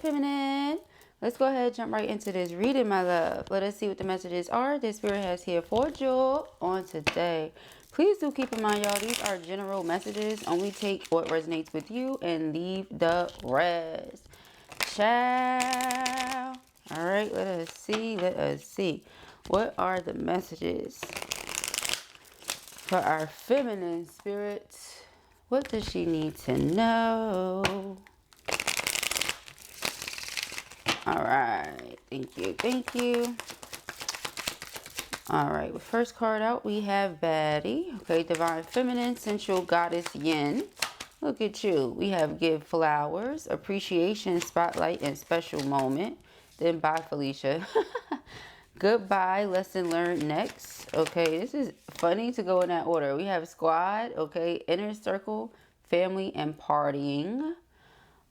feminine. Let's go ahead and jump right into this reading, my love. Let us see what the messages are that Spirit has here for you on today. Please do keep in mind, y'all, these are general messages. Only take what resonates with you and leave the rest. Ciao. All right, let us see. Let us see. What are the messages for our feminine spirit? What does she need to know? All right. Thank you. Thank you. All right. First card out, we have Baddie. Okay. Divine Feminine, Sensual Goddess Yin. Look at you. We have Give Flowers, Appreciation, Spotlight, and Special Moment. Then bye, Felicia. Goodbye, Lesson Learned next. Okay. This is funny to go in that order. We have Squad. Okay. Inner Circle, Family, and Partying.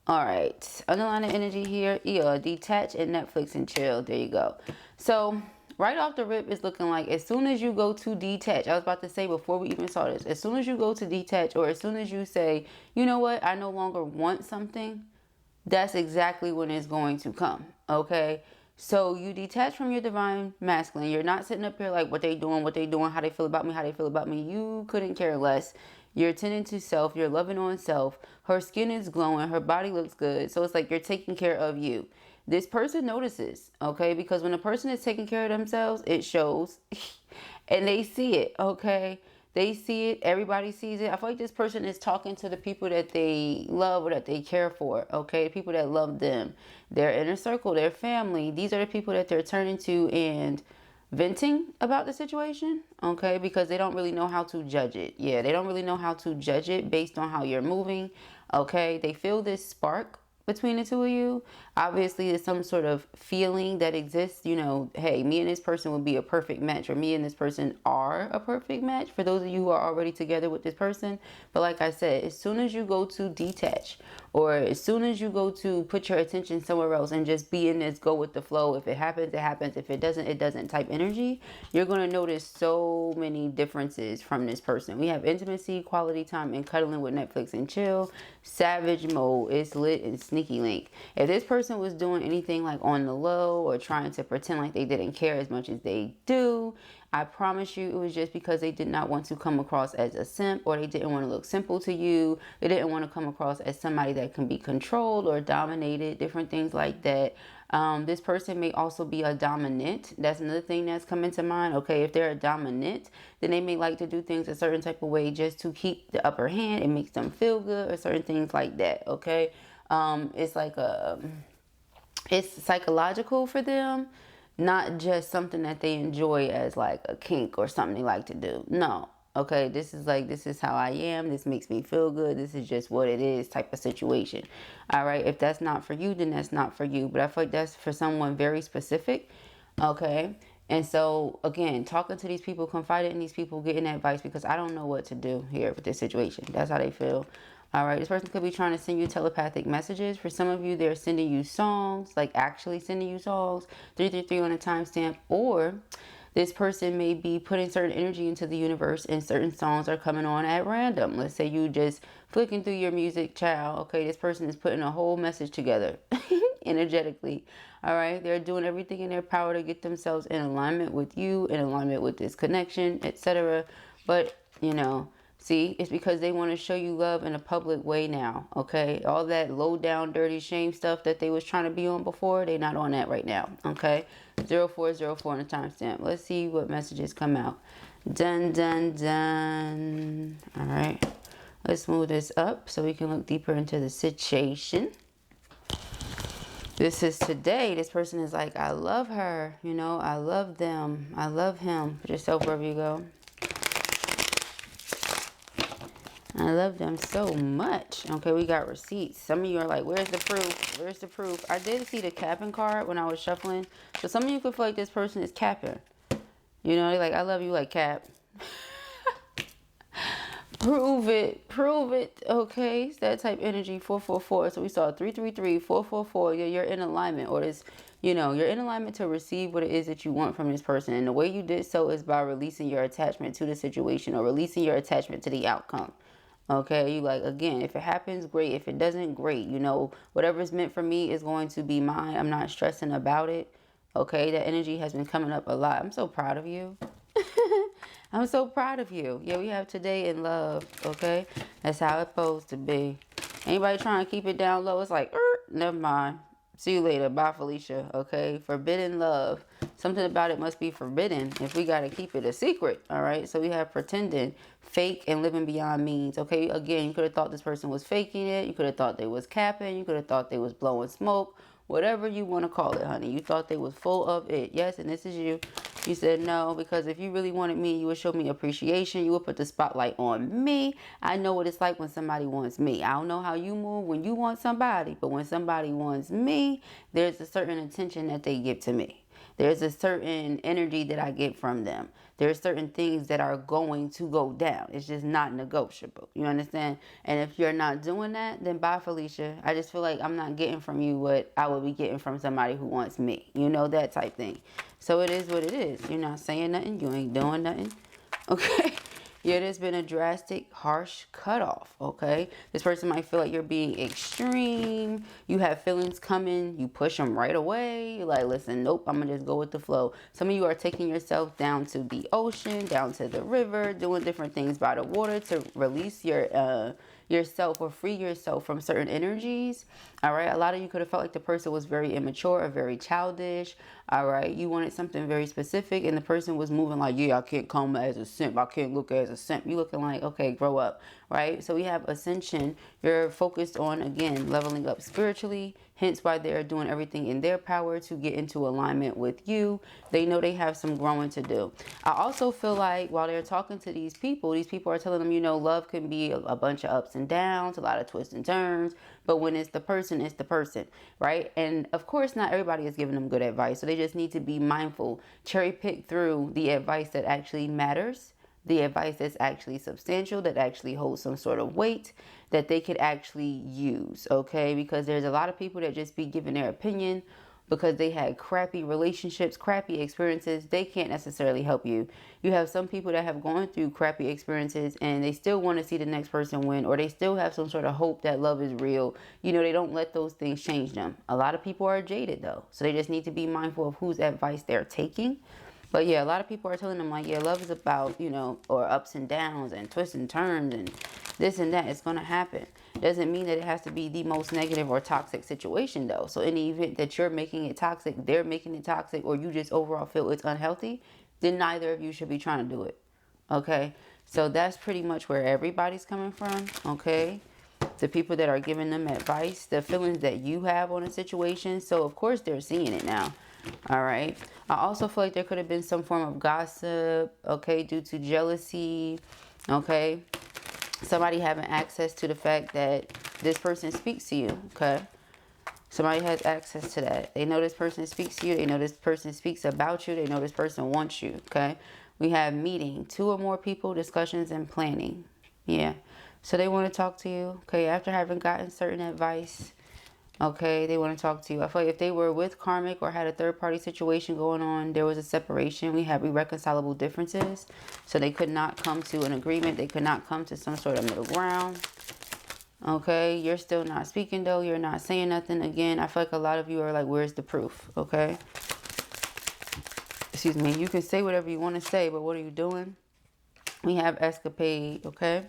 All right, underlying energy here, detach and Netflix and chill. There you go. So right off the rip, it's looking like as soon as you go to detach, I was about to say before we even saw this, as soon as you go to detach, or as soon as you say, you know what, I no longer want something, that's exactly when it's going to come. Okay, so you detach from your divine masculine. You're not sitting up here like what they doing, how they feel about me, how they feel about me. You couldn't care less. You're tending to self. You're loving on self. Her skin is glowing. Her body looks good. So it's like you're taking care of you. This person notices, okay? Because when a person is taking care of themselves, it shows. And they see it, okay? They see it. Everybody sees it. I feel like this person is talking to the people that they love or that they care for, okay? People that love them. Their inner circle, their family. These are the people that they're turning to and venting about the situation, okay? Because they don't really know how to judge it. Yeah, they don't really know how to judge it based on how you're moving, okay? They feel this spark between the two of you. Obviously, there's some sort of feeling that exists, you know, hey, me and this person would be a perfect match, or me and this person are a perfect match for those of you who are already together with this person. But like I said, as soon as you go to detach, or as soon as you go to put your attention somewhere else and just be in this go with the flow, if it happens, it happens. If it doesn't, it doesn't type energy, you're going to notice so many differences from this person. We have intimacy, quality time, and cuddling with Netflix and chill. Savage mode, it's lit, and sneaky link. If this person was doing anything like on the low or trying to pretend like they didn't care as much as they do, I promise you it was just because they did not want to come across as a simp, or they didn't want to look simple to you. They didn't want to come across as somebody that can be controlled or dominated, different things like that. This person may also be a dominant. That's another thing that's coming to mind. Okay, if they're a dominant, then they may like to do things a certain type of way just to keep the upper hand. It makes them feel good, or certain things like that. Okay, it's like it's psychological for them, not just something that they enjoy as like a kink or something they like to do. No. Okay, this is how I am. This makes me feel good. This is just what it is type of situation. All right, if that's not for you, then that's not for you. But I feel like that's for someone very specific. Okay, and so again, talking to these people, confiding in these people, getting advice, because I don't know what to do here with this situation. That's how they feel. All right, this person could be trying to send you telepathic messages. For some of you, they're sending you songs, like actually sending you songs, 333 on a timestamp. Or this person may be putting certain energy into the universe, and certain songs are coming on at random. Let's say you just flicking through your music, child. Okay, this person is putting a whole message together energetically. All right, they're doing everything in their power to get themselves in alignment with you, in alignment with this connection, etc. But, you know, see, it's because they want to show you love in a public way now, okay? All that low down, dirty shame stuff that they was trying to be on before, they're not on that right now, okay? 0404 on the timestamp. Let's see what messages come out. Dun, dun, dun. All right. Let's move this up so we can look deeper into the situation. This is today. This person is like, I love her. You know, I love them. I love him. Put yourself wherever you go. I love them so much. Okay, we got receipts. Some of you are like, where's the proof? Where's the proof? I did see the capping card when I was shuffling. So some of you could feel like this person is capping. You know, they're like, I love you, like cap. Prove it. Prove it. Okay, it's that type energy. 444. So we saw 333, 444. You're in alignment, or this, you know, you're in alignment to receive what it is that you want from this person. And the way you did so is by releasing your attachment to the situation, or releasing your attachment to the outcome. Okay, you like, again, if it happens, great. If it doesn't, great. You know, whatever's meant for me is going to be mine. I'm not stressing about it. Okay, that energy has been coming up a lot. I'm so proud of you. I'm so proud of you. Yeah, we have today in love. Okay, that's how it's supposed to be. Anybody trying to keep it down low, it's like, never mind. See you later. Bye, Felicia. Okay, forbidden love. Something about it must be forbidden if we got to keep it a secret. All right, so we have pretending, fake, and living beyond means. Okay, again, you could have thought this person was faking it. You could have thought they was capping. You could have thought they was blowing smoke. Whatever you want to call it, honey. You thought they was full of it. Yes, and this is you. You said no, because if you really wanted me, you would show me appreciation. You would put the spotlight on me. I know what it's like when somebody wants me. I don't know how you move when you want somebody, but when somebody wants me, there's a certain attention that they give to me. There's a certain energy that I get from them. There's certain things that are going to go down. It's just not negotiable. You understand? And if you're not doing that, then bye, Felicia. I just feel like I'm not getting from you what I would be getting from somebody who wants me. You know, that type thing. So it is what it is. You're not saying nothing. You ain't doing nothing. Okay? Yeah, there's been a drastic, harsh cutoff, okay? This person might feel like you're being extreme. You have feelings coming. You push them right away. You're like, listen, nope, I'm going to just go with the flow. Some of you are taking yourself down to the ocean, down to the river, doing different things by the water to release yourself or free yourself from certain energies. All right, a lot of you could have felt like the person was very immature or very childish. All right, you wanted something very specific and the person was moving like, yeah, I can't come as a simp, I can't look as a simp. You looking like, okay, grow up. Right, so we have ascension. You're focused on, again, leveling up spiritually, hence why they're doing everything in their power to get into alignment with you. They know they have some growing to do. I also feel like while they're talking to these people are telling them, you know, love can be a bunch of ups and downs, a lot of twists and turns, but when it's the person, right? And of course, not everybody is giving them good advice, so they just need to be mindful, cherry pick through the advice that actually matters, the advice that's actually substantial, that actually holds some sort of weight, that they could actually use, okay? Because there's a lot of people that just be giving their opinion because they had crappy relationships, crappy experiences. They can't necessarily help you. You have some people that have gone through crappy experiences and they still want to see the next person win, or they still have some sort of hope that love is real. You know, they don't let those things change them. A lot of people are jaded though, so they just need to be mindful of whose advice they're taking. But yeah, a lot of people are telling them like, yeah, love is about, you know, or ups and downs and twists and turns and this and that. It's going to happen. Doesn't mean that it has to be the most negative or toxic situation though. So in the event that you're making it toxic, they're making it toxic, or you just overall feel it's unhealthy, then neither of you should be trying to do it. Okay. So that's pretty much where everybody's coming from. Okay. The people that are giving them advice, the feelings that you have on a situation. So of course they're seeing it now. All right. I also feel like there could have been some form of gossip, okay, due to jealousy, okay. Somebody having access to the fact that this person speaks to you, okay. Somebody has access to that. They know this person speaks to you. They know this person speaks about you. They know this person wants you, okay. We have meeting, 2 or more people, discussions, and planning. Yeah. So they want to talk to you, okay, after having gotten certain advice. Okay, they want to talk to you. I feel like if they were with Karmic or had a third-party situation going on, there was a separation. We have irreconcilable differences. So they could not come to an agreement. They could not come to some sort of middle ground. Okay, you're still not speaking though. You're not saying nothing. Again, I feel like a lot of you are like, where's the proof? Okay. Excuse me. You can say whatever you want to say, but what are you doing? We have escapade, okay?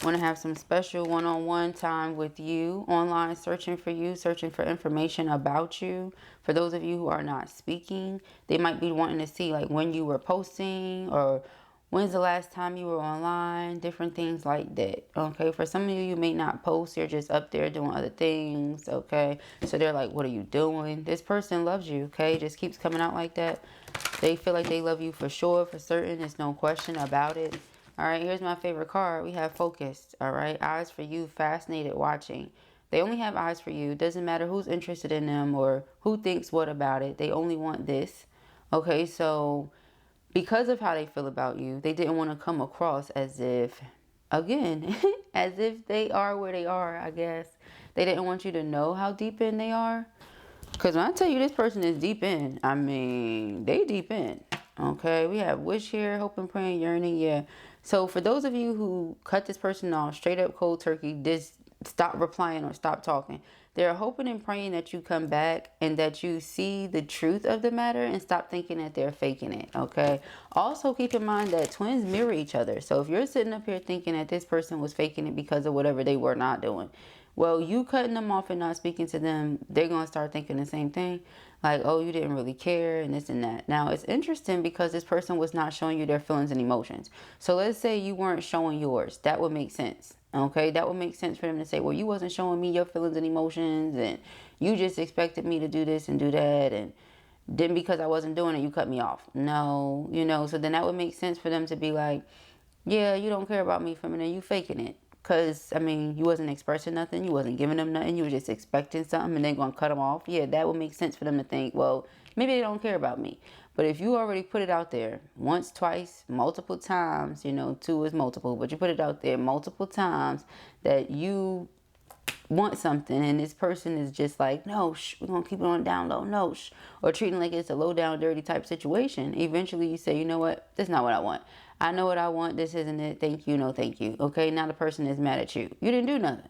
Want to have some special one-on-one time with you, online, searching for you, searching for information about you. For those of you who are not speaking, they might be wanting to see like when you were posting or when's the last time you were online, different things like that. Okay, for some of you, you may not post. You're just up there doing other things. Okay, so they're like, what are you doing? This person loves you. Okay, it just keeps coming out like that. They feel like they love you for sure, for certain. There's no question about it. All right, here's my favorite card. We have focused. All right, eyes for you, fascinated, watching. They only have eyes for you. Doesn't matter who's interested in them or who thinks what about it. They only want this. Okay, so because of how they feel about you, they didn't want to come across as if, again, as if they are where they are, I guess. They didn't want you to know how deep in they are. Because when I tell you this person is deep in, I mean, they deep in. Okay, we have wish here, hoping, praying, yearning. Yeah. So for those of you who cut this person off straight up cold turkey, this stop replying or stop talking. They're hoping and praying that you come back and that you see the truth of the matter and stop thinking that they're faking it. Okay. Also keep in mind that twins mirror each other. So if you're sitting up here thinking that this person was faking it because of whatever they were not doing, well, you cutting them off and not speaking to them, they're going to start thinking the same thing. Like, oh, you didn't really care and this and that. Now, it's interesting because this person was not showing you their feelings and emotions. So let's say you weren't showing yours. That would make sense. Okay, that would make sense for them to say, well, you wasn't showing me your feelings and emotions, and you just expected me to do this and do that, and then because I wasn't doing it, you cut me off. No, you know, so then that would make sense for them to be like, yeah, you don't care about me, feminine, you faking it. Because, I mean, you wasn't expressing nothing, you wasn't giving them nothing, you were just expecting something and then going to cut them off. Yeah, that would make sense for them to think, well, maybe they don't care about me. But if you already put it out there once, twice, multiple times, you know, 2 is multiple, but you put it out there multiple times that you want something and this person is just like, no, we're going to keep it on down low, no, or treating like it's a low down, dirty type situation, eventually you say, you know what, that's not what I want. I know what I want, this isn't it, thank you, no thank you. Okay, now the person is mad at you. You didn't do nothing.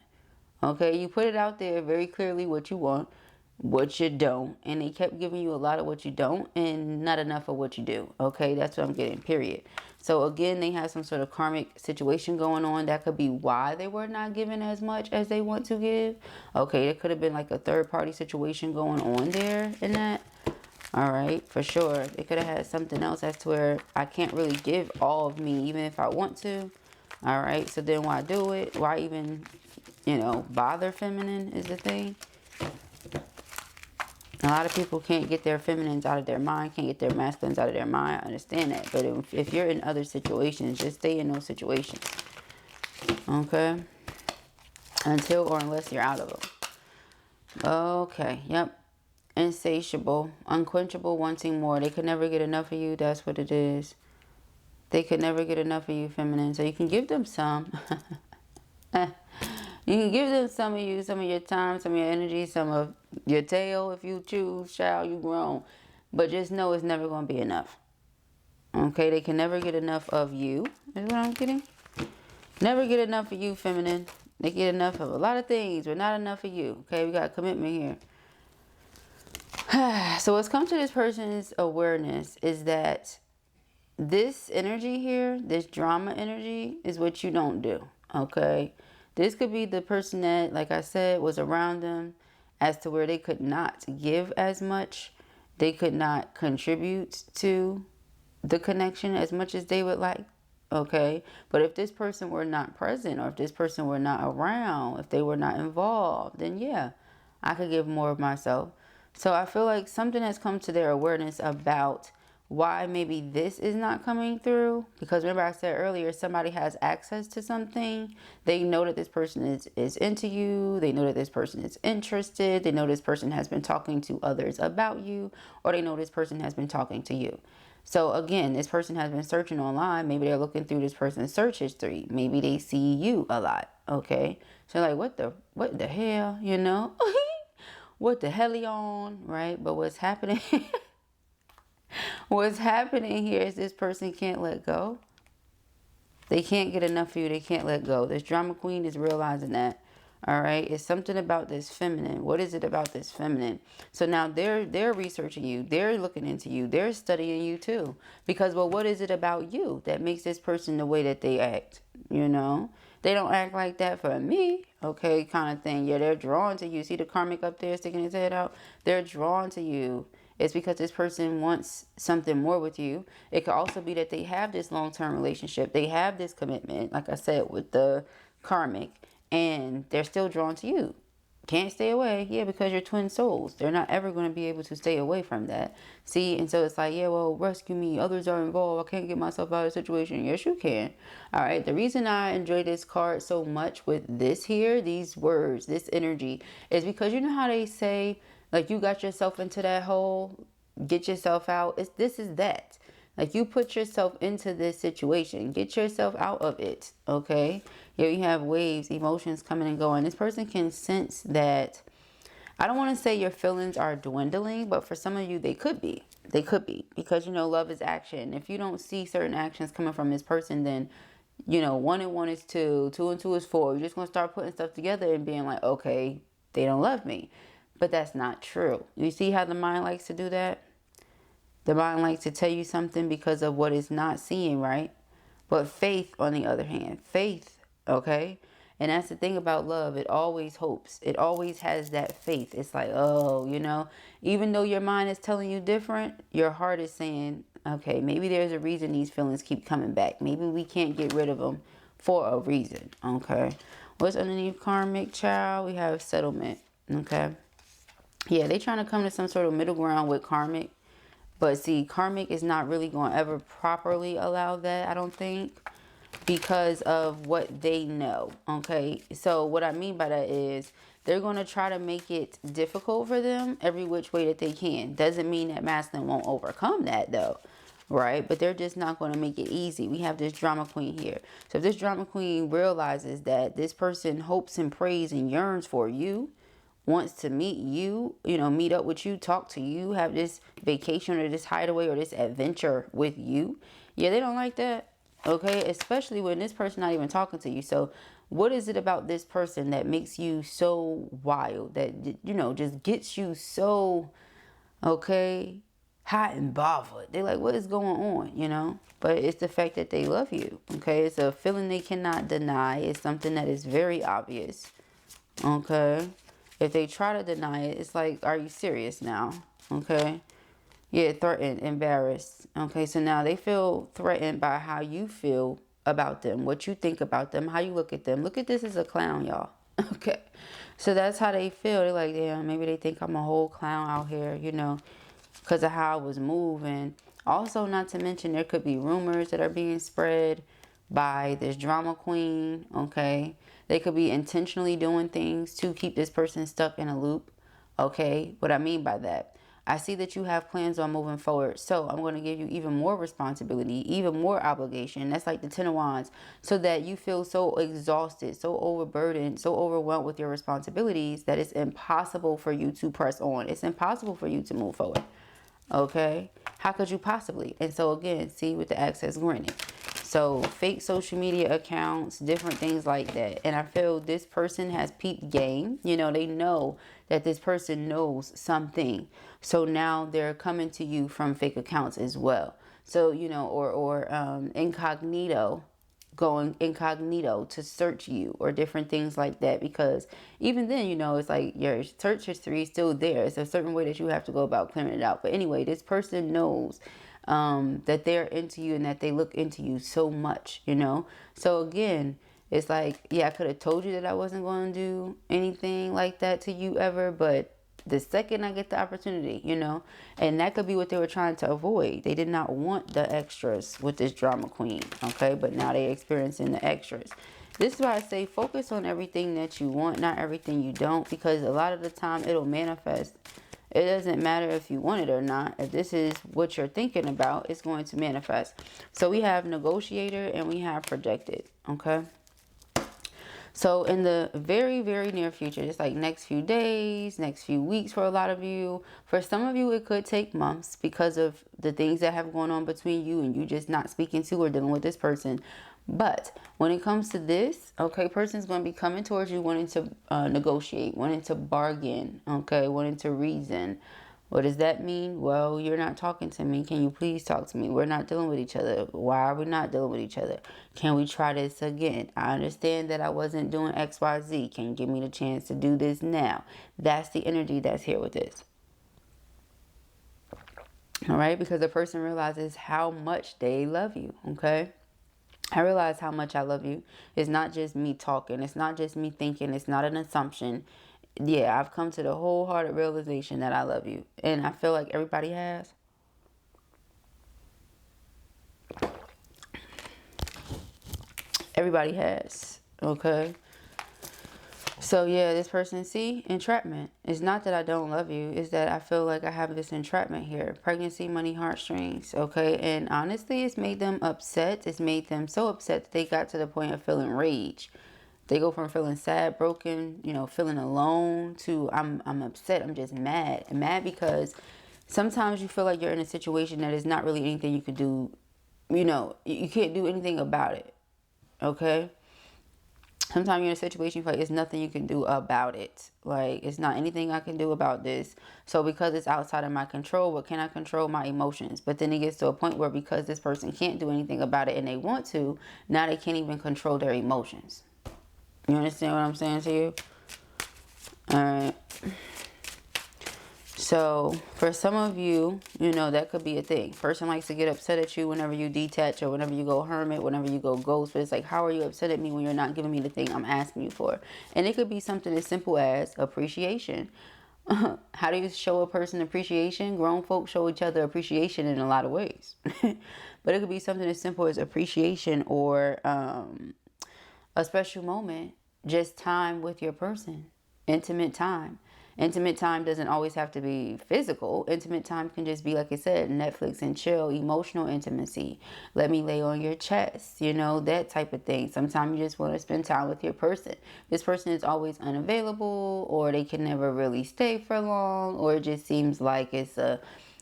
Okay, you put it out there very clearly what you want, what you don't, and they kept giving you a lot of what you don't and not enough of what you do. Okay, that's what I'm getting, period. So again, they have some sort of karmic situation going on. That could be why they were not giving as much as they want to give. Okay, it could have been like a third party situation going on there in that. All right, for sure. They could have had something else as to where I can't really give all of me even if I want to. All right, so then why do it? Why even, you know, bother, feminine is the thing. A lot of people can't get their feminines out of their mind, can't get their masculines out of their mind. I understand that. But if you're in other situations, just stay in those situations. Okay? Until or unless you're out of them. Okay, yep. Insatiable, unquenchable, wanting more. They could never get enough of you. That's what it is. They could never get enough of you, feminine. So you can give them some. You can give them some of you, some of your time, some of your energy, some of your tail if you choose, child, you grown. But just know it's never going to be enough. Okay, they can never get enough of you, is what I'm getting. Never get enough of you, feminine. They get enough of a lot of things, but not enough of you. Okay, we got commitment here. So what's come to this person's awareness is that this energy here, this drama energy, is what you don't do. Okay. This could be the person that, like I said, was around them as to where they could not give as much. They could not contribute to the connection as much as they would like. Okay. But if this person were not present or if this person were not around, if they were not involved, then yeah, I could give more of myself. So I feel like something has come to their awareness about why maybe this is not coming through. Because remember I said earlier, somebody has access to something. They know that this person is into you. They know that this person is interested. They know this person has been talking to others about you, or they know this person has been talking to you. So again, this person has been searching online. Maybe they're looking through this person's search history. Maybe they see you a lot. Okay. So like, what the hell, you know? What the hell you on, right? But what's happening what's happening here is this person can't let go. They can't get enough of you. They can't let go. This drama queen is realizing that. All right. It's something about this feminine. What is it about this feminine? So now they're researching you. They're looking into you. They're studying you too. Because, well, what is it about you that makes this person the way that they act? You know, they don't act like that for me. Okay, kind of thing. Yeah, they're drawn to you. See the karmic up there sticking his head out? They're drawn to you. It's because this person wants something more with you. It could also be that they have this long-term relationship. They have this commitment, like I said, with the karmic, and they're still drawn to you. Can't stay away. Yeah, because you're twin souls. They're not ever going to be able to stay away from that. See, and so it's like, yeah, well, rescue me. Others are involved. I can't get myself out of the situation. Yes, you can. All right. The reason I enjoy this card so much with this here, these words, this energy, is because you know how they say, like, you got yourself into that hole, get yourself out. This is that. Like, you put yourself into this situation, get yourself out of it. Okay. Here you have waves, emotions coming and going. This person can sense that. I don't want to say your feelings are dwindling, but for some of you, they could be. They could be. Because, you know, love is action. If you don't see certain actions coming from this person, then, you know, 1 and 1 is 2, 2 and 2 is 4. You're just going to start putting stuff together and being like, okay, they don't love me. But that's not true. You see how the mind likes to do that? The mind likes to tell you something because of what it's not seeing, right? But faith, on the other hand, faith, okay? And that's the thing about love. It always hopes. It always has that faith. It's like, oh, you know, even though your mind is telling you different, your heart is saying, okay, maybe there's a reason these feelings keep coming back. Maybe we can't get rid of them for a reason, okay? What's underneath karmic, child? We have settlement, okay? Yeah, they trying to come to some sort of middle ground with karmic. But see, karmic is not really going to ever properly allow that, I don't think, because of what they know, okay? So what I mean by that is they're going to try to make it difficult for them every which way that they can. Doesn't mean that masculine won't overcome that, though, right? But they're just not going to make it easy. We have this drama queen here. So if this drama queen realizes that this person hopes and prays and yearns for you, wants to meet you, you know, meet up with you, talk to you, have this vacation or this hideaway or this adventure with you. Yeah, they don't like that. Okay, especially when this person not even talking to you. So what is it about this person that makes you so wild, that, you know, just gets you so, okay, hot and bothered? They're like, what is going on, you know? But it's the fact that they love you, okay? It's a feeling they cannot deny. It's something that is very obvious, okay? If they try to deny it, it's like, are you serious now? Okay. Yeah, threatened, embarrassed. Okay, so now they feel threatened by how you feel about them, what you think about them, how you look at them. Look at this as a clown, y'all. Okay. So that's how they feel. They're like, damn, maybe they think I'm a whole clown out here, you know, because of how I was moving. Also, not to mention, there could be rumors that are being spread by this drama queen, okay? They could be intentionally doing things to keep this person stuck in a loop, okay? What I mean by that, I see that you have plans on moving forward, so I'm going to give you even more responsibility, even more obligation. That's like the 10 of Wands, so that you feel so exhausted, so overburdened, so overwhelmed with your responsibilities that it's impossible for you to press on. It's impossible for you to move forward, okay? How could you possibly? And so again, see, with the access granted. So fake social media accounts, different things like that. And I feel this person has peeped game. You know, they know that this person knows something. So now they're coming to you from fake accounts as well. So, you know, or incognito, going incognito to search you, or different things like that. Because even then, you know, it's like your search history is still there. It's a certain way that you have to go about clearing it out. But anyway, this person knows that they're into you and that they look into you so much, you know. So again, it's like, yeah, I could have told you that I wasn't going to do anything like that to you ever, but the second I get the opportunity, you know, and that could be what they were trying to avoid. They did not want the extras with this drama queen, okay? But now they're experiencing the extras. This is why I say focus on everything that you want, not everything you don't, because a lot of the time it'll manifest. It doesn't matter if you want it or not. If this is what you're thinking about, it's going to manifest. So we have negotiator and we have projected, okay? So in the very, very near future, just like next few days, next few weeks for a lot of you. For some of you, it could take months because of the things that have gone on between you and you just not speaking to or dealing with this person. But when it comes to this, okay, person's going to be coming towards you wanting to negotiate, wanting to bargain, okay, wanting to reason. What does that mean? Well, you're not talking to me. Can you please talk to me? We're not dealing with each other. Why are we not dealing with each other? Can we try this again? I understand that I wasn't doing X, Y, Z. Can you give me the chance to do this now? That's the energy that's here with this. All right, because the person realizes how much they love you, okay? I realize how much I love you. It's not just me talking. It's not just me thinking. It's not an assumption. Yeah, I've come to the wholehearted realization that I love you. And I feel like everybody has. Everybody has. Okay? So, yeah, this person, see, entrapment. It's not that I don't love you. It's that I feel like I have this entrapment here. Pregnancy, money, heartstrings. Okay? And honestly, it's made them upset. It's made them so upset that they got to the point of feeling rage. They go from feeling sad, broken, you know, feeling alone, to I'm upset, I'm just mad. Mad because sometimes you feel like you're in a situation that is not really anything you can do. You know, you can't do anything about it. Okay? Sometimes you're in a situation you feel like it's nothing you can do about it. Like, it's not anything I can do about this. So because it's outside of my control, what can I control? My emotions. But then it gets to a point where because this person can't do anything about it and they want to, now they can't even control their emotions. You understand what I'm saying to you? Alright. So, for some of you, you know, that could be a thing. Person likes to get upset at you whenever you detach or whenever you go hermit, whenever you go ghost. But it's like, how are you upset at me when you're not giving me the thing I'm asking you for? And it could be something as simple as appreciation. How do you show a person appreciation? Grown folks show each other appreciation in a lot of ways. But it could be something as simple as appreciation or a special moment, just time with your person, intimate time. Intimate time doesn't always have to be physical. Intimate time can just be, like I said, Netflix and chill, emotional intimacy. Let me lay on your chest, you know, that type of thing. Sometimes you just want to spend time with your person. This person is always unavailable, or they can never really stay for long, or it just seems like it's a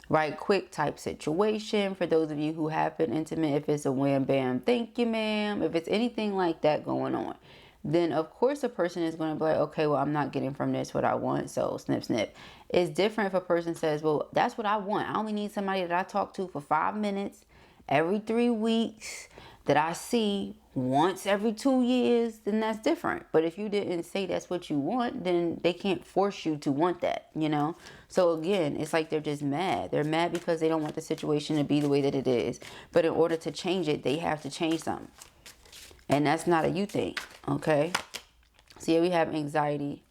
right quick type situation. For those of you who have been intimate, if it's a wham bam thank you ma'am, if it's anything like that going on, then of course a person is going to be like, okay, well, I'm not getting from this what I want, so snip snip. It's different if a person says, well, that's what I want. I only need somebody that I talk to for 5 minutes every 3 weeks, that I see once every 2 years, then that's different. But if you didn't say that's what you want, then they can't force you to want that, you know? So again, it's like they're just mad. They're mad because they don't want the situation to be the way that it is. But in order to change it, they have to change something. And that's not a you thing, okay? So yeah, we have anxiety.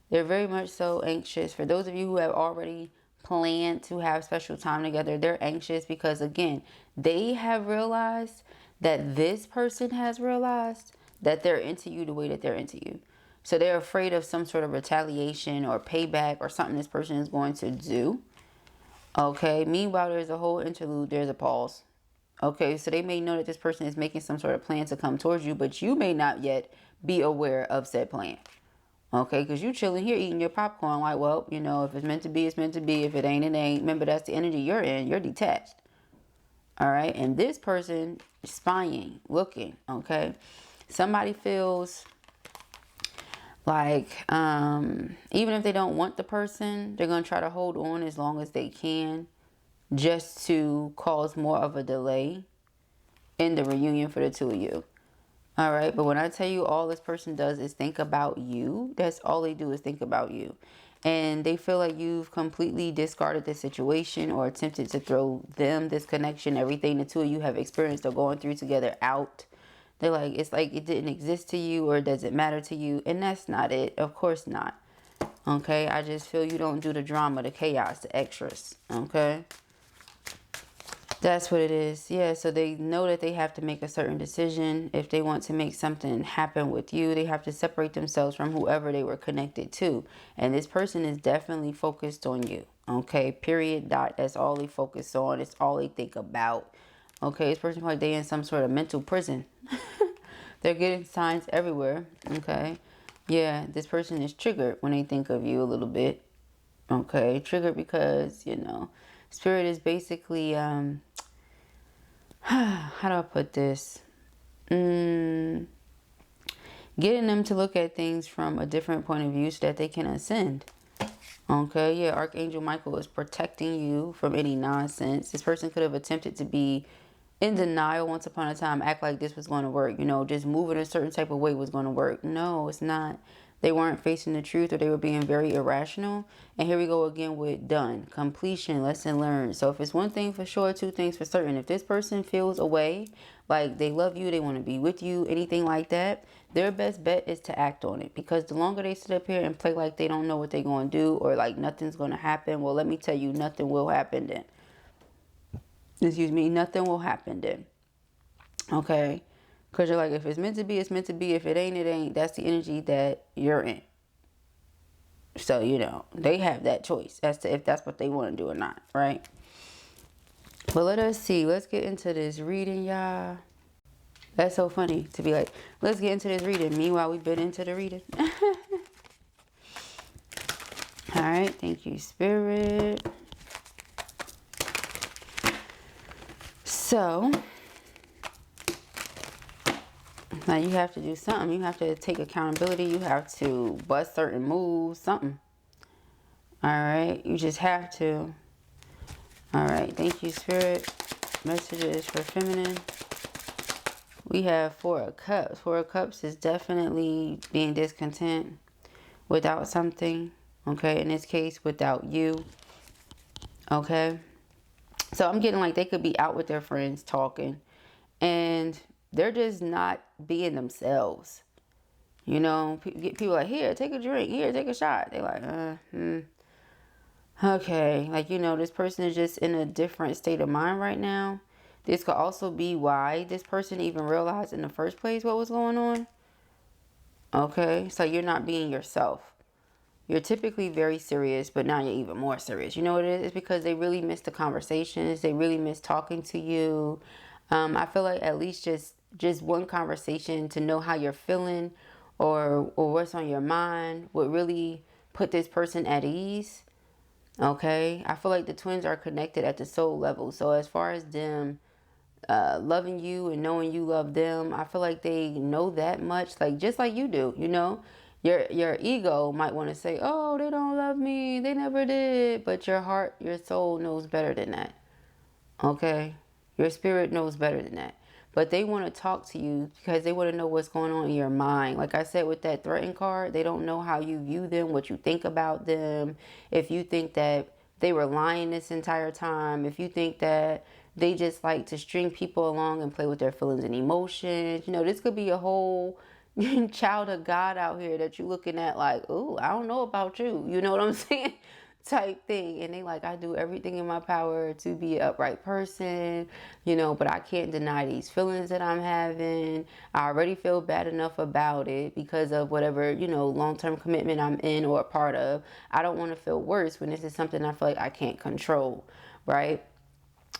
They're very much so anxious. For those of you who have already planned to have special time together, they're anxious because, again, they have realized that this person has realized that they're into you the way that they're into you. So they're afraid of some sort of retaliation or payback or something this person is going to do. Okay, meanwhile, there's a whole interlude. There's a pause. Okay, so they may know that this person is making some sort of plan to come towards you, but you may not yet be aware of said plan. Okay, because you chilling here eating your popcorn like, well, you know, if it's meant to be, it's meant to be. If it ain't, it ain't. Remember, that's the energy you're in. You're detached. All right, and this person is spying, looking, okay? Somebody feels like even if they don't want the person, they're going to try to hold on as long as they can, just to cause more of a delay in the reunion for the two of you. All right, but when I tell you all this person does is think about you, that's all they do is think about you. And they feel like you've completely discarded the situation or attempted to throw them, this connection, everything the two of you have experienced or going through together out. They're like, it's like it didn't exist to you, or does it matter to you? And that's not it. Of course not. Okay, I just feel you don't do the drama, the chaos, the extras. Okay. That's what it is. Yeah, so they know that they have to make a certain decision. If they want to make something happen with you, they have to separate themselves from whoever they were connected to. And this person is definitely focused on you. Okay, period, dot. That's all they focus on. It's all they think about. Okay, this person like they in some sort of mental prison. They're getting signs everywhere. Okay, yeah, this person is triggered when they think of you a little bit. Okay, triggered because, you know, spirit is basically how do I put this? Getting them to look at things from a different point of view so that they can ascend. Okay, yeah, Archangel Michael is protecting you from any nonsense. This person could have attempted to be in denial once upon a time, act like this was going to work. You know, just moving a certain type of way was going to work. No, it's not. They weren't facing the truth, or they were being very irrational. And here we go again with done. Completion, lesson learned. So if it's one thing for sure, two things for certain. If this person feels a way, like they love you, they want to be with you, anything like that, their best bet is to act on it. Because the longer they sit up here and play like they don't know what they're going to do, or like nothing's going to happen, well, let me tell you, nothing will happen then. Excuse me, nothing will happen then. Okay? Because you're like, if it's meant to be, it's meant to be. If it ain't, it ain't. That's the energy that you're in. So, you know, they have that choice as to if that's what they want to do or not, right? But let us see. Let's get into this reading, y'all. That's so funny to be like, let's get into this reading. Meanwhile, we've been into the reading. All right. Thank you, Spirit. So, now you have to do something. You have to take accountability. You have to bust certain moves, something. All right. You just have to. All right. Thank you, Spirit. Messages for feminine. We have Four of Cups. Four of Cups is definitely being discontent without something. Okay. In this case, without you. Okay. So I'm getting like they could be out with their friends talking and they're just not being themselves. You know, people like, here, take a drink. Here, take a shot. They're like, okay. Like, you know, this person is just in a different state of mind right now. This could also be why this person even realized in the first place what was going on. Okay. So you're not being yourself. You're typically very serious, but now you're even more serious. You know what it is? It's because they really miss the conversations. They really miss talking to you. I feel like at least just one conversation to know how you're feeling or what's on your mind would really put this person at ease. Okay? I feel like the twins are connected at the soul level. So as far as them loving you and knowing you love them, I feel like they know that much, like just like you do, you know. Your ego might want to say, oh, they don't love me, they never did, but your heart, your soul knows better than that. Okay, your spirit knows better than that. But they want to talk to you because they want to know what's going on in your mind. Like I said with that threaten card, they don't know how you view them, what you think about them. If you think that they were lying this entire time, if you think that they just like to string people along and play with their feelings and emotions, you know, this could be a whole child of God out here that you're looking at like, oh, I don't know about you. You know what I'm saying? Type thing. And they like, I do everything in my power to be an upright person, you know, but I can't deny these feelings that I'm having. I already feel bad enough about it because of whatever, you know, long-term commitment I'm in or a part of. I don't want to feel worse when this is something I feel like I can't control, right?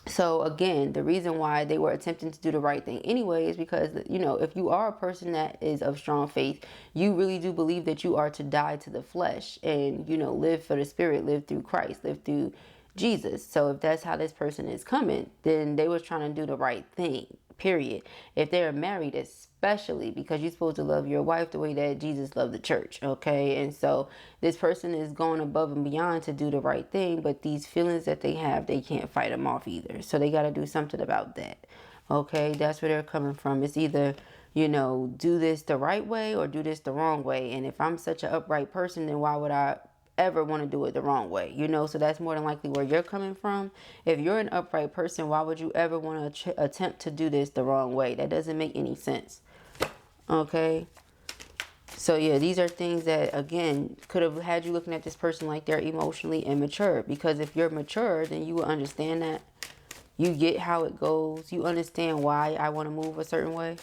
So again, the reason why they were attempting to do the right thing anyway is because, you know, if you are a person that is of strong faith, you really do believe that you are to die to the flesh and, you know, live for the spirit, live through Christ, live through Jesus. So if that's how this person is coming, then they was trying to do the right thing, period. If they're married, especially, because you're supposed to love your wife the way that Jesus loved the church, okay? And so this person is going above and beyond to do the right thing, but these feelings that they have, they can't fight them off either. So they got to do something about that, okay? That's where they're coming from. It's either, you know, do this the right way or do this the wrong way. And if I'm such an upright person, then why would I ever want to do it the wrong way, you know? So that's more than likely where you're coming from. If you're an upright person, why would you ever want to attempt to do this the wrong way? That doesn't make any sense. Okay, so yeah, these are things that again could have had you looking at this person like they're emotionally immature, because if you're mature, then you will understand that. You get how it goes. You understand why I want to move a certain way.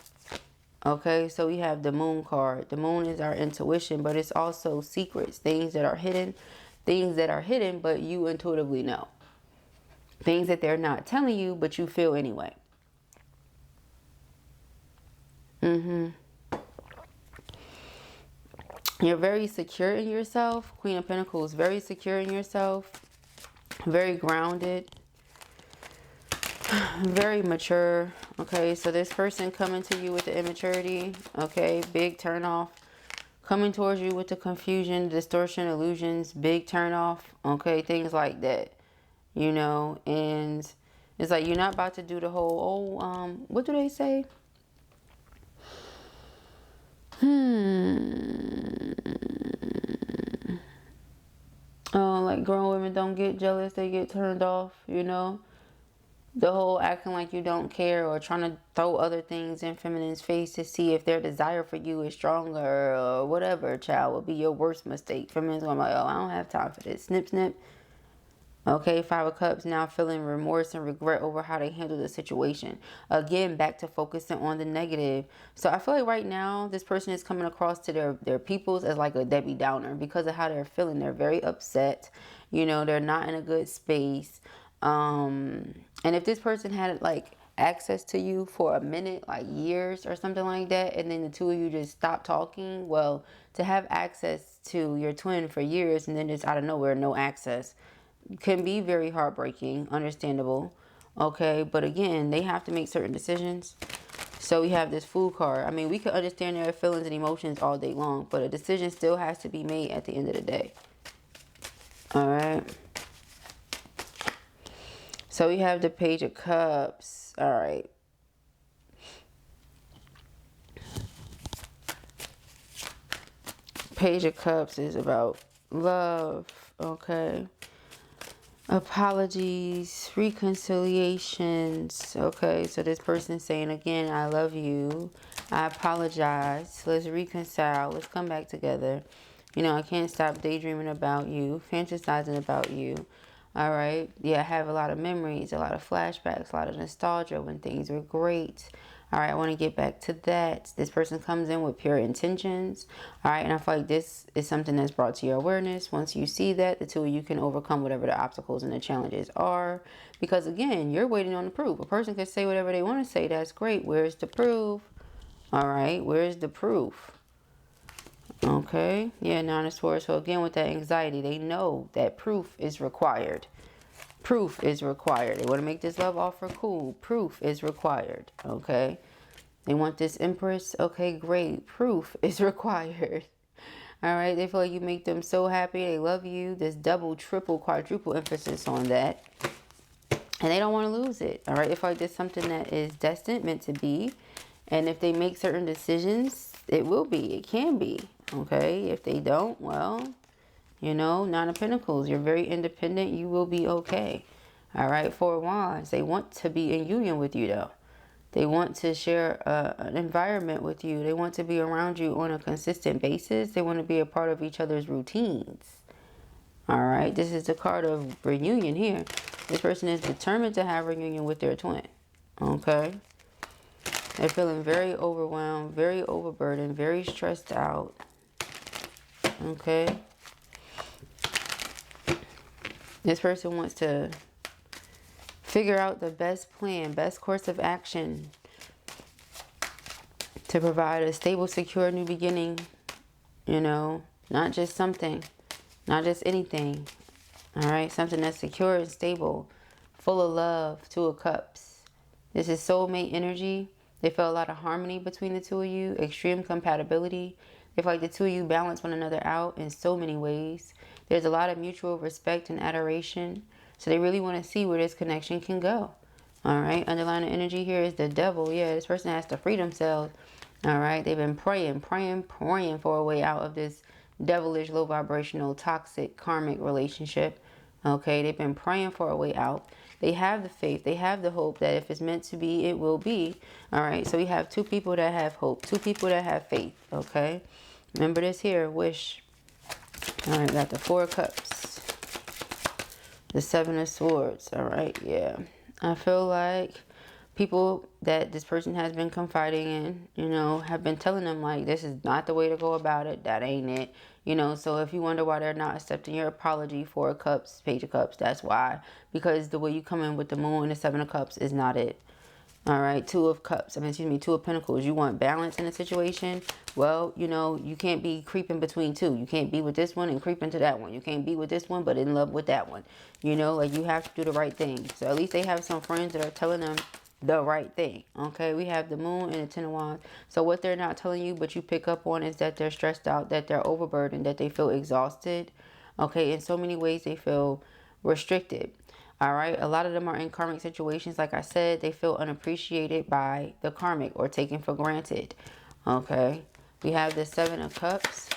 Okay, so we have the moon card. The moon is our intuition, but it's also secrets, things that are hidden, but you intuitively know. Things that they're not telling you, but you feel anyway. You're very secure in yourself. Queen of Pentacles, very secure in yourself. Very grounded. Very mature. Okay, so this person coming to you with the immaturity. Okay, big turn off. Coming towards you with the confusion, distortion, illusions, big turn off. Okay, things like that. You know, and it's like you're not about to do the whole, what do they say? Like grown women don't get jealous, they get turned off, you know? The whole acting like you don't care or trying to throw other things in feminine's face to see if their desire for you is stronger or whatever, child, would be your worst mistake. Feminine's going to be like, oh, I don't have time for this. Snip, snip. Okay, Five of Cups, now feeling remorse and regret over how they handled the situation. Again, back to focusing on the negative. So I feel like right now, this person is coming across to their peoples as like a Debbie Downer because of how they're feeling. They're very upset. You know, they're not in a good space. And if this person had like access to you for a minute, like years or something like that, and then the two of you just stop talking. Well, to have access to your twin for years and then just out of nowhere, no access, can be very heartbreaking, understandable. Okay, but again, they have to make certain decisions. So we have this Fool card. I mean, we could understand their feelings and emotions all day long, but a decision still has to be made at the end of the day. All right. So we have the Page of Cups. All right. Page of Cups is about love. Okay. Apologies, reconciliations. Okay, so this person's saying again, I love you, I apologize, let's reconcile, let's come back together. You know, I can't stop daydreaming about you, fantasizing about you. All right, yeah, I have a lot of memories, a lot of flashbacks, a lot of nostalgia when things were great. All right, I want to get back to that. This person comes in with pure intentions. All right, and I feel like this is something that's brought to your awareness. Once you see that, the two of you can overcome whatever the obstacles and the challenges are. Because again, you're waiting on the proof. A person can say whatever they want to say. That's great. Where's the proof? All right, where's the proof? Okay, yeah, Nine of Swords. So again, with that anxiety, they know that proof is required. Proof is required. They want to make this love offer cool. Proof is required. Okay. They want this Empress. Okay, great. Proof is required. All right. They feel like you make them so happy. They love you. There's double, triple, quadruple emphasis on that. And they don't want to lose it. All right. They feel like there's something that is destined, meant to be. And if they make certain decisions, it will be. It can be. Okay. If they don't, well, you know, Nine of Pentacles, you're very independent. You will be okay. All right. Four of Wands, they want to be in union with you, though. They want to share an environment with you. They want to be around you on a consistent basis. They want to be a part of each other's routines. All right. This is the card of reunion here. This person is determined to have reunion with their twin. Okay. They're feeling very overwhelmed, very overburdened, very stressed out. Okay. This person wants to figure out the best plan, best course of action to provide a stable, secure new beginning. You know, not just something, not just anything. All right, something that's secure and stable, full of love. Two of Cups. This is soulmate energy. They feel a lot of harmony between the two of you, extreme compatibility. They feel like the two of you balance one another out in so many ways. There's a lot of mutual respect and adoration. So they really want to see where this connection can go. All right. Underlying energy here is the Devil. Yeah, this person has to free themselves. All right. They've been praying for a way out of this devilish, low vibrational, toxic, karmic relationship. Okay. They've been praying for a way out. They have the faith. They have the hope that if it's meant to be, it will be. All right. So we have two people that have hope. Two people that have faith. Okay. Remember this here. Wish. All right, got the Four of Cups, the Seven of Swords. All right, yeah. I feel like people that this person has been confiding in, you know, have been telling them like, this is not the way to go about it. That ain't it. You know, so if you wonder why they're not accepting your apology, Four of Cups, Page of Cups, that's why. Because the way you come in with the Moon and the Seven of Cups is not it. All right, Two of Pentacles. You want balance in a situation. Well, you know, you can't be creeping between two. You can't be with this one and creep into that one. You can't be with this one but in love with that one. You know, like you have to do the right thing. So at least they have some friends that are telling them the right thing. Okay, we have the Moon and the Ten of Wands. So what they're not telling you but you pick up on is that they're stressed out, that they're overburdened, that they feel exhausted. Okay, in so many ways they feel restricted. All right. A lot of them are in karmic situations. Like I said, they feel unappreciated by the karmic or taken for granted. Okay. We have the Seven of Cups.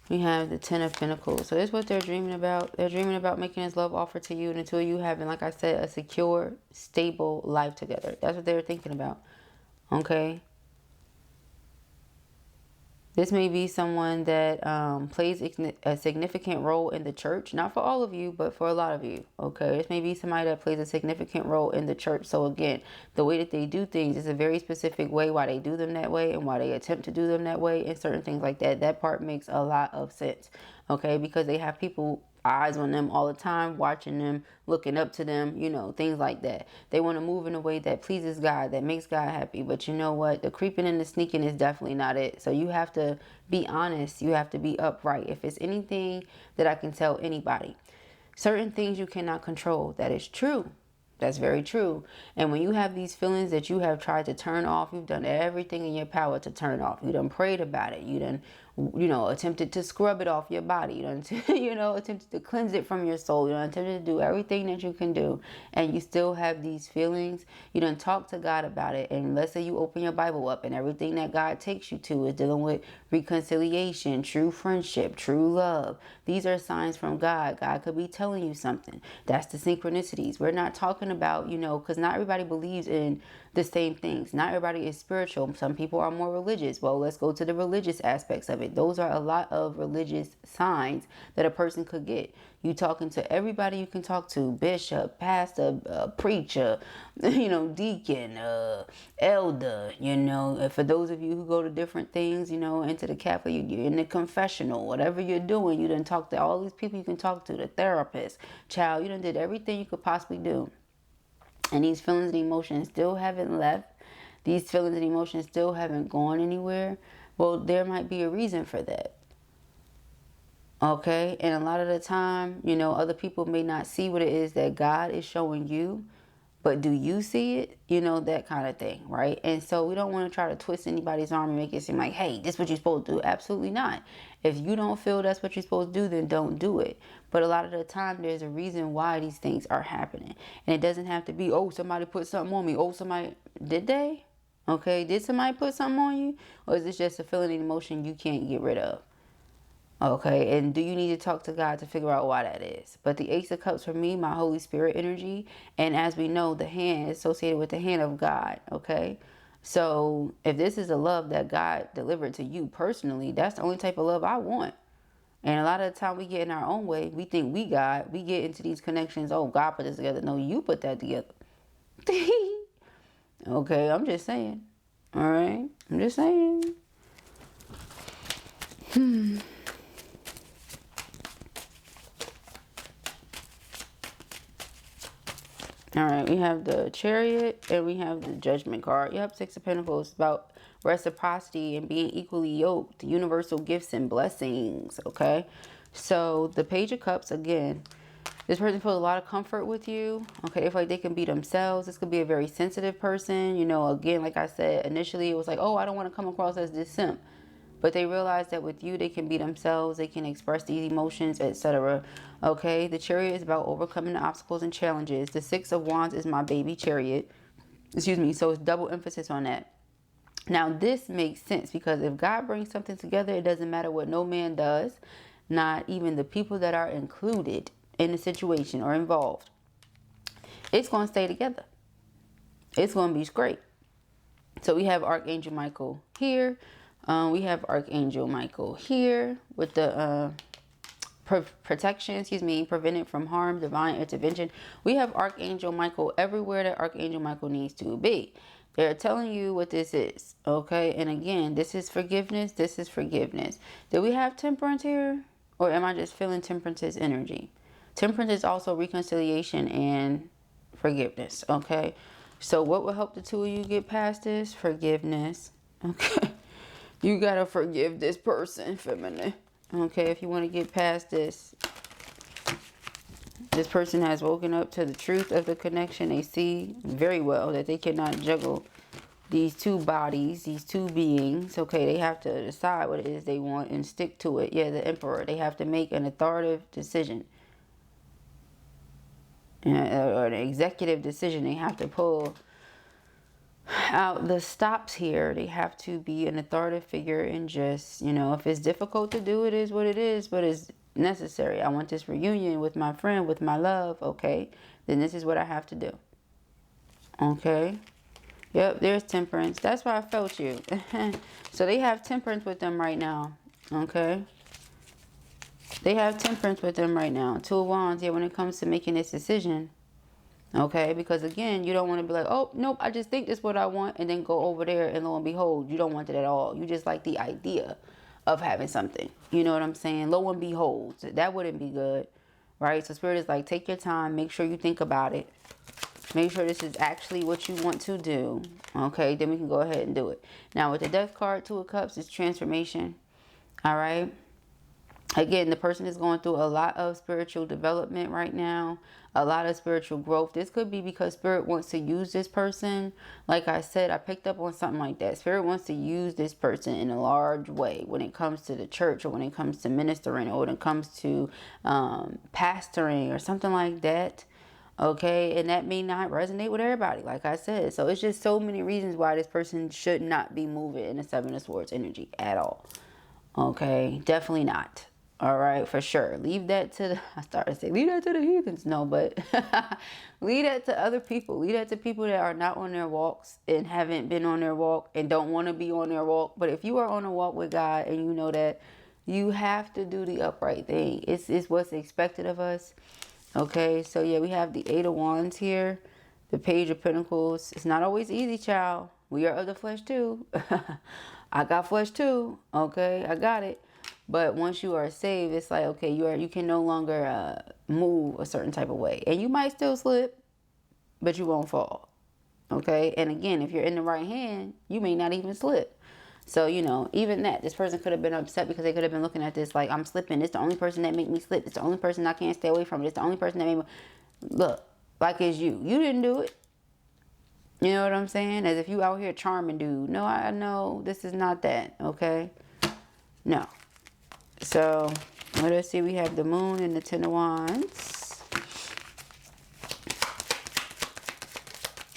We have the Ten of Pentacles. So this is what they're dreaming about. They're dreaming about making this love offer to you and until you having, like I said, a secure, stable life together. That's what they're thinking about. Okay. This may be someone that plays a significant role in the church. Not for all of you, but for a lot of you. Okay, this may be somebody that plays a significant role in the church. So again, the way that they do things is a very specific way why they do them that way and why they attempt to do them that way and certain things like that. That part makes a lot of sense. Okay, because they have people eyes on them all the time, watching them, looking up to them, you know, things like that. They want to move in a way that pleases God, that makes God happy. But you know what? The creeping and the sneaking is definitely not it. So you have to be honest. You have to be upright. If it's anything that I can tell anybody, certain things you cannot control. That is true. That's very true. And when you have these feelings that you have tried to turn off, you've done everything in your power to turn off. You done prayed about it. You done, you know, attempted to scrub it off your body. You done, you know, attempted to cleanse it from your soul. You done attempted to do everything that you can do. And you still have these feelings. You done talk to God about it. And let's say you open your Bible up and everything that God takes you to is dealing with reconciliation, true friendship, true love. These are signs from God. God could be telling you something. That's the synchronicities. We're not talking about, you know, because not everybody believes in the same things. Not everybody is spiritual. Some people are more religious. Well, let's go to the religious aspects of it. Those are a lot of religious signs that a person could get. You talking to everybody you can talk to, bishop, pastor, preacher, you know, deacon, elder, you know. For those of you who go to different things, you know, into the Catholic, you're in the confessional, whatever you're doing, you done talk to all these people you can talk to, the therapist, child, you done did everything you could possibly do. And these feelings and emotions still haven't left. These feelings and emotions still haven't gone anywhere. Well, there might be a reason for that. Okay, and a lot of the time, you know, other people may not see what it is that God is showing you, but do you see it? You know, that kind of thing, right? And so we don't want to try to twist anybody's arm and make it seem like, hey, this is what you're supposed to do. Absolutely not. If you don't feel that's what you're supposed to do, then don't do it. But a lot of the time, there's a reason why these things are happening. And it doesn't have to be, oh, somebody put something on me. Oh, somebody, did they? Okay, did somebody put something on you? Or is this just a feeling and emotion you can't get rid of? Okay, and do you need to talk to God to figure out why that is? But the Ace of Cups for me, my Holy Spirit energy, and as we know, the hand is associated with the hand of God, okay? So if this is a love that God delivered to you personally, that's the only type of love I want. And a lot of the time we get in our own way, we think we God, we get into these connections, oh, God put this together. No, you put that together. Okay, I'm just saying. All right, I'm just saying. All right, we have the Chariot and we have the Judgment card. Yep, Six of Pentacles, about reciprocity and being equally yoked, universal gifts and blessings, okay? So the Page of Cups, again, this person feels a lot of comfort with you, okay? They feel like they can be themselves. This could be a very sensitive person. You know, again, like I said, initially it was like, oh, I don't want to come across as this simp. But they realize that with you, they can be themselves. They can express these emotions, etc. Okay, the Chariot is about overcoming the obstacles and challenges. The Six of Wands is my baby Chariot. Excuse me. So it's double emphasis on that. Now, this makes sense because if God brings something together, it doesn't matter what no man does, not even the people that are included in the situation or involved. It's going to stay together. It's going to be great. So we have Archangel Michael here. We have Archangel Michael here with the protection, prevented from harm, divine intervention. We have Archangel Michael everywhere that Archangel Michael needs to be. They're telling you what this is, okay? And again, this is forgiveness. This is forgiveness. Do we have Temperance here? Or am I just feeling Temperance's energy? Temperance is also reconciliation and forgiveness, okay? So what will help the two of you get past this? Forgiveness, okay? You gotta forgive this person, feminine. Okay, if you want to get past this. This person has woken up to the truth of the connection. They see very well that they cannot juggle these two bodies, these two beings. Okay, they have to decide what it is they want and stick to it. Yeah, the Emperor. They have to make an authoritative decision. Or an executive decision. They have to pull out the stops here. They have to be an authoritative figure and just, you know, if it's difficult to do, it is what it is, but it's necessary. I want this reunion with my friend, with my love. Okay, then this is what I have to do. Okay, yep, there's Temperance. That's why I felt you. So they have Temperance with them right now. Okay, they have Temperance with them right now. Two of Wands. Yeah, when it comes to making this decision. Okay, because again, you don't want to be like, oh, nope, I just think this is what I want, and then go over there and lo and behold, you don't want it at all. You just like the idea of having something. You know what I'm saying? Lo and behold, that wouldn't be good. right? So Spirit is like, take your time, make sure you think about it. Make sure this is actually what you want to do. Okay, then we can go ahead and do it. Now with the Death card, Two of Cups, is transformation. All right. Again, the person is going through a lot of spiritual development right now, a lot of spiritual growth. This could be because Spirit wants to use this person. Like I said, I picked up on something like that. Spirit wants to use this person in a large way when it comes to the church, or when it comes to ministering, or when it comes to pastoring or something like that. Okay, and that may not resonate with everybody, like I said. So it's just so many reasons why this person should not be moving in the Seven of Swords energy at all. Okay, definitely not. All right, for sure. Leave that to the, I started to say, leave that to the heathens. No, but leave that to other people. Leave that to people that are not on their walks and haven't been on their walk and don't want to be on their walk. But if you are on a walk with God and you know that you have to do the upright thing, it's what's expected of us. Okay, so yeah, we have the Eight of Wands here, the Page of Pentacles. It's not always easy, child. We are of the flesh too. I got flesh too. Okay, I got it. But once you are saved, it's like, okay, you can no longer move a certain type of way. And you might still slip, but you won't fall. Okay? And again, if you're in the right hand, you may not even slip. So, you know, even that, this person could have been upset because they could have been looking at this like, I'm slipping. It's the only person that make me slip. It's the only person I can't stay away from. It's the only person that made me... Look, like it's you. You didn't do it. You know what I'm saying? As if you out here charming dude. No, I know this is not that. Okay? No. So, let us see. We have the Moon and the Ten of Wands.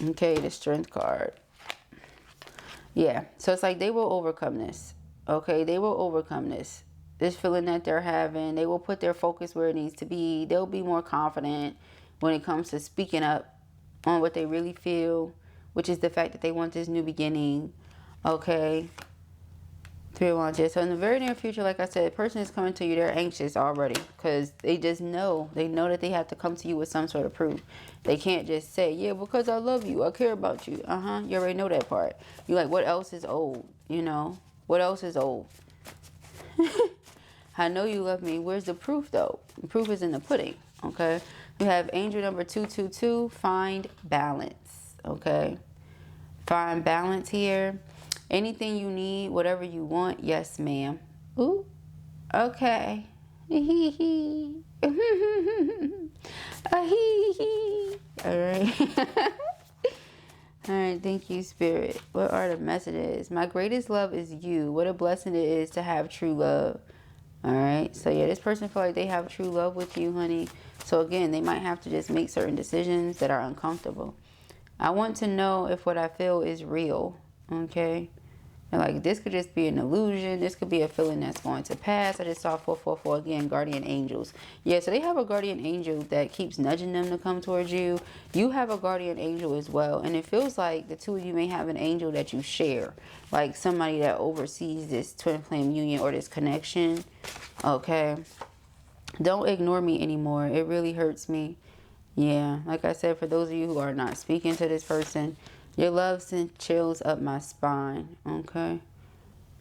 Okay, the Strength card. Yeah, so it's like they will overcome this. Okay, they will overcome this. This feeling that they're having. They will put their focus where it needs to be. They'll be more confident when it comes to speaking up on what they really feel, which is the fact that they want this new beginning. Okay. Three of Wands here. So in the very near future, like I said, the person is coming to you. They're anxious already because they just know. They know that they have to come to you with some sort of proof. They can't just say, yeah, because I love you. I care about you. You already know that part. You're like, what else is old? You know? What else is old? I know you love me. Where's the proof, though? The proof is in the pudding. Okay? We have angel number 222. Find balance. Okay? Find balance here. Anything you need, whatever you want, yes, ma'am. Ooh, okay. All right. All right, thank you, Spirit. What are the messages? My greatest love is you. What a blessing it is to have true love. All right, so yeah, this person feel like they have true love with you, honey. So again, they might have to just make certain decisions that are uncomfortable. I want to know if what I feel is real. Okay. And like this could just be an illusion. This could be a feeling that's going to pass. I just saw 444 again, guardian angels. Yeah, so they have a guardian angel that keeps nudging them to come towards you. You have a guardian angel as well. And it feels like the two of you may have an angel that you share. Like somebody that oversees this twin flame union or this connection. Okay. Don't ignore me anymore. It really hurts me. Yeah, like I said, for those of you who are not speaking to this person, your love sent chills up my spine, okay?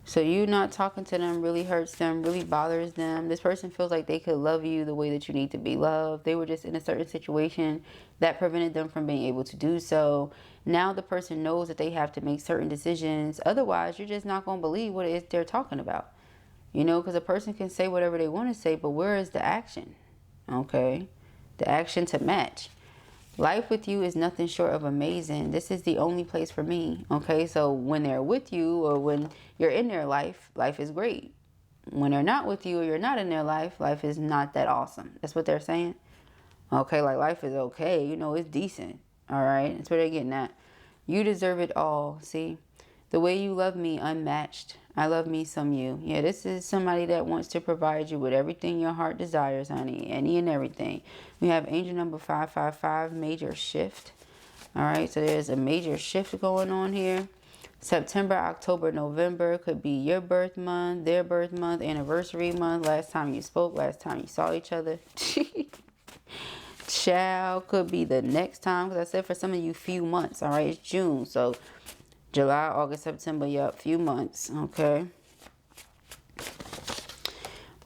So you not talking to them really hurts them, really bothers them. This person feels like they could love you the way that you need to be loved. They were just in a certain situation that prevented them from being able to do so. Now the person knows that they have to make certain decisions. Otherwise, you're just not going to believe what it is they're talking about. You know, because a person can say whatever they want to say, but where is the action? Okay? The action to match. Life with you is nothing short of amazing. This is the only place for me. Okay, so when they're with you or when you're in their life, life is great. When they're not with you or you're not in their life, life is not that awesome. That's what they're saying. Okay, like life is okay. You know, it's decent. All right, that's what they're getting at. You deserve it all. See, the way you love me, unmatched. I love me some you. Yeah, this is somebody that wants to provide you with everything your heart desires, honey. Any and everything. We have angel number 555, major shift. All right, so there's a major shift going on here. September, October, November could be your birth month, their birth month, anniversary month, last time you spoke, last time you saw each other. Child, could be the next time, because I said for some of you, few months. All right, it's June, so July, August, September, yup, few months, okay?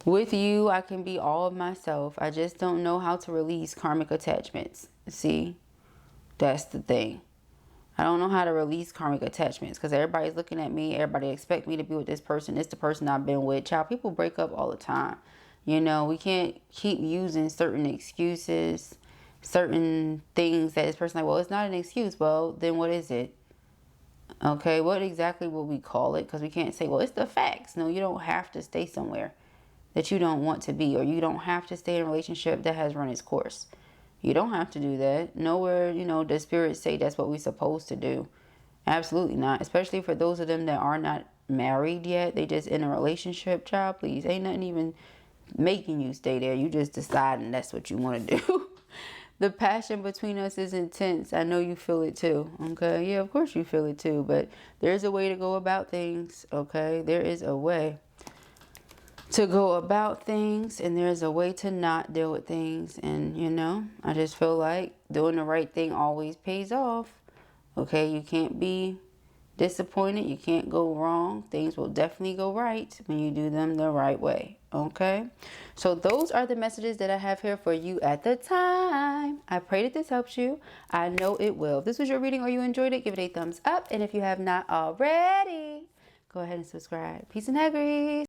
With you, I can be all of myself. I just don't know how to release karmic attachments. See, that's the thing. I don't know how to release karmic attachments because everybody's looking at me. Everybody expect me to be with this person. It's the person I've been with. Child, people break up all the time. You know, we can't keep using certain excuses, certain things that this person like, well, it's not an excuse. Well, then what is it? Okay, what exactly will we call it? Because we can't say, well, it's the facts. No, you don't have to stay somewhere that you don't want to be, or you don't have to stay in a relationship that has run its course. You don't have to do that. Nowhere, you know, the spirits say that's what we're supposed to do. Absolutely not. Especially for those of them that are not married yet. They just in a relationship. Child, please. Ain't nothing even making you stay there. You just deciding that's what you want to do. The passion between us is intense. I know you feel it too. Okay. Yeah, of course you feel it too. But there's a way to go about things. Okay. There is a way to go about things, and there's a way to not deal with things. And you know, I just feel like doing the right thing always pays off. Okay, you can't be disappointed, you can't go wrong. Things will definitely go right when you do them the right way. Okay, so those are the messages that I have here for you at the time. I pray that this helps you. I know it will. If this was your reading or you enjoyed it, give it a thumbs up, and if you have not already, go ahead and subscribe. Peace and hair, grease.